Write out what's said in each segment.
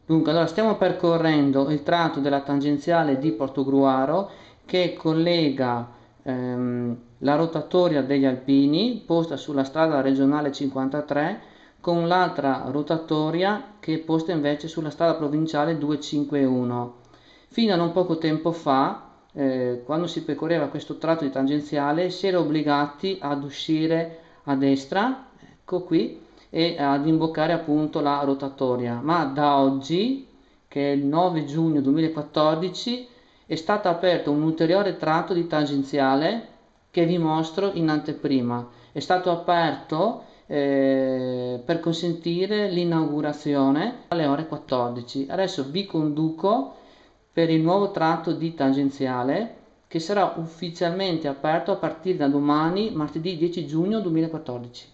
Dunque, allora stiamo percorrendo il tratto della tangenziale di Portogruaro che collega la rotatoria degli Alpini, posta sulla strada regionale 53, con l'altra rotatoria che è posta invece sulla strada provinciale 251. Fino a non poco tempo fa, quando si percorreva questo tratto di tangenziale, si era obbligati ad uscire a destra, ecco qui, e ad imboccare appunto la rotatoria, ma da oggi, che è il 9 giugno 2014, è stato aperto un ulteriore tratto di tangenziale che vi mostro in anteprima. È stato aperto per consentire l'inaugurazione alle ore 14. Adesso vi conduco per il nuovo tratto di tangenziale che sarà ufficialmente aperto a partire da domani, martedì 10 giugno 2014.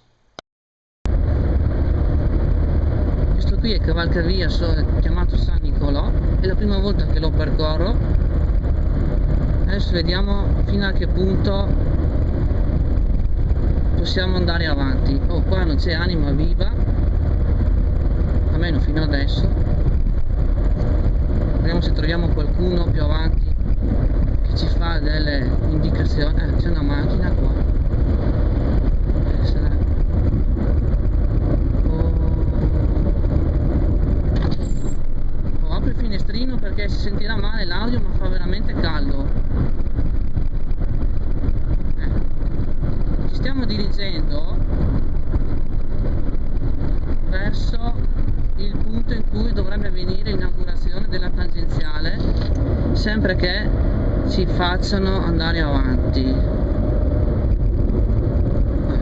Questo qui è cavalcavia chiamato San Nicolò, è la prima volta che lo percorro. Adesso vediamo fino a che punto possiamo andare avanti. Oh, qua non c'è anima viva, almeno fino adesso. Vediamo se troviamo qualcuno più avanti che ci fa delle indicazioni. C'è una macchina qua. Apro il finestrino perché si sentirà male l'audio, ma fa veramente caldo. Ci stiamo dirigendo verso il punto in cui dovrebbe avvenire l'inaugurazione della tangenziale, sempre che ci facciano andare avanti.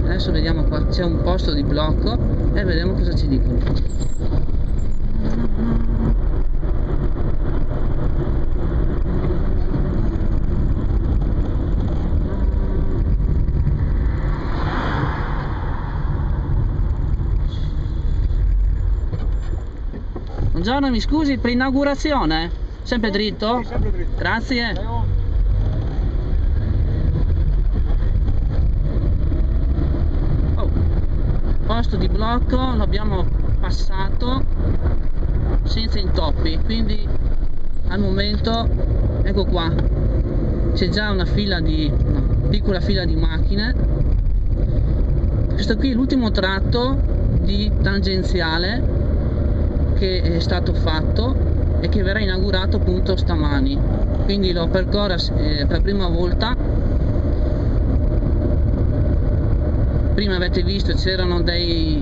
Adesso vediamo qua, c'è un posto di blocco e vediamo cosa ci dicono. Buongiorno, mi scusi per l'inaugurazione? Sempre dritto? Sì, sempre dritto. Grazie. Oh, posto di blocco l'abbiamo passato senza intoppi, quindi al momento ecco qua c'è già una piccola fila di macchine. Questo qui è l'ultimo tratto di tangenziale che è stato fatto e che verrà inaugurato appunto stamani, quindi lo percorro per prima volta. Prima avete visto c'erano dei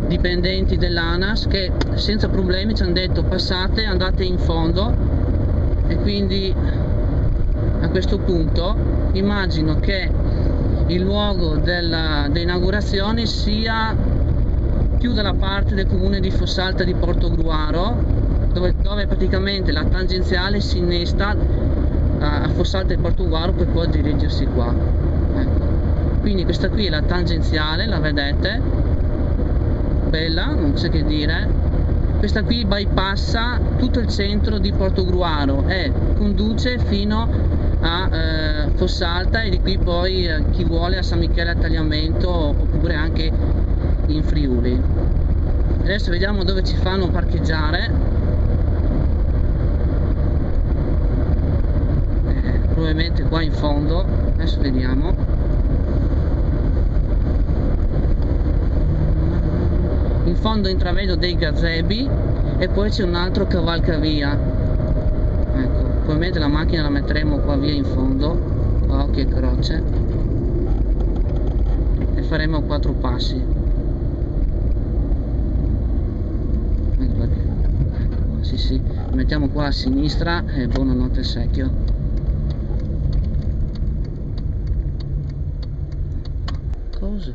dipendenti dell'ANAS che senza problemi ci hanno detto passate, andate in fondo, e quindi a questo punto immagino che il luogo dell'inaugurazione sia più dalla parte del comune di Fossalta di Portogruaro, dove praticamente la tangenziale si innesta a Fossalta di Portogruaro per poi dirigersi qua. Ecco. Quindi questa qui è la tangenziale, la vedete? Bella, non c'è che dire. Questa qui bypassa tutto il centro di Portogruaro e conduce fino a Fossalta, e di qui poi chi vuole a San Michele a Tagliamento oppure anche in Friuli. Adesso vediamo dove ci fanno parcheggiare. Probabilmente qua in fondo. Adesso vediamo. In fondo intravedo dei gazebi e poi c'è un altro cavalcavia. Ecco, probabilmente la macchina la metteremo qua via in fondo, a occhio e croce, e faremo 4 passi. Sì, lo mettiamo qua a sinistra e buonanotte secchio. Cosa?